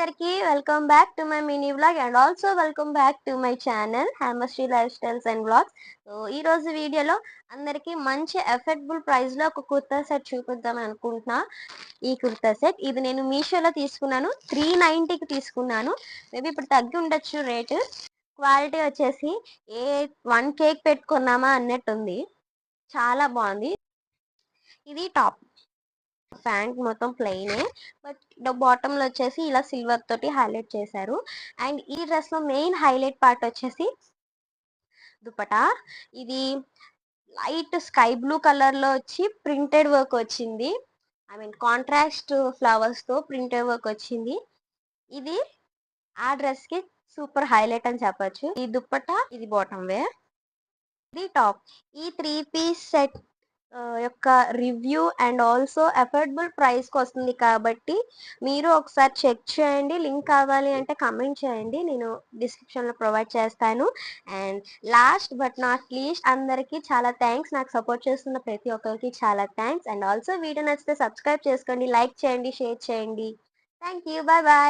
అందరికీ welcome back to my mini vlog and also welcome back to my channel Hemasri life styles and vlogs. So ఈ రోజు వీడియోలో అందరికీ మంచి అఫోర్డబుల్ ప్రైస్ లో ఒక కుర్తా సెట్ చూపిద్దాం అనుకుంటున్నా. ఈ కుర్తా సెట్ ఇది నేను మీషోలో తీసుకున్నాను, 390కి తీసుకున్నాను. మేబీ ఇప్పుడు తగ్గి ఉండొచ్చు రేటు. క్వాలిటీ వచ్చేసి ఏ 1Kకి పెట్టుకున్నామా అన్నట్టుంది, చాలా బాగుంది. ఇది టాప్, ప్యాంట్ మొత్తం ప్లెయినే, బట్ బాటమ్ లో వచ్చేసి ఇలా సిల్వర్ తోటి హైలైట్ చేశారు. అండ్ ఈ డ్రెస్ లో మెయిన్ హైలైట్ పార్ట్ వచ్చేసి దుపటా. ఇది లైట్ స్కై బ్లూ కలర్ లో వచ్చి ప్రింటెడ్ వర్క్ వచ్చింది. కాంట్రాస్ట్ ఫ్లవర్స్ తో ప్రింటెడ్ వర్క్ వచ్చింది. ఇది ఆ డ్రెస్ కి సూపర్ హైలైట్ అని చెప్పొచ్చు. ఈ దుపట్టా, ఇది బాటమ్ వేర్, ఇది టాప్. ఈ 3 పీస్ సెట్ యొక్క రివ్యూ అండ్ ఆల్సో అఫోర్డబుల్ ప్రైస్కి వస్తుంది కాబట్టి మీరు ఒకసారి చెక్ చేయండి. లింక్ కావాలి అంటే కమెంట్ చేయండి, నేను డిస్క్రిప్షన్లో ప్రొవైడ్ చేస్తాను. And last but not least, అందరికీ చాలా థ్యాంక్స్. నాకు సపోర్ట్ చేస్తున్న ప్రతి ఒక్కరికి చాలా థ్యాంక్స్. అండ్ ఆల్సో వీడియో నచ్చితే సబ్స్క్రైబ్ చేసుకోండి, లైక్ చేయండి, షేర్ చేయండి. Thank you, bye bye.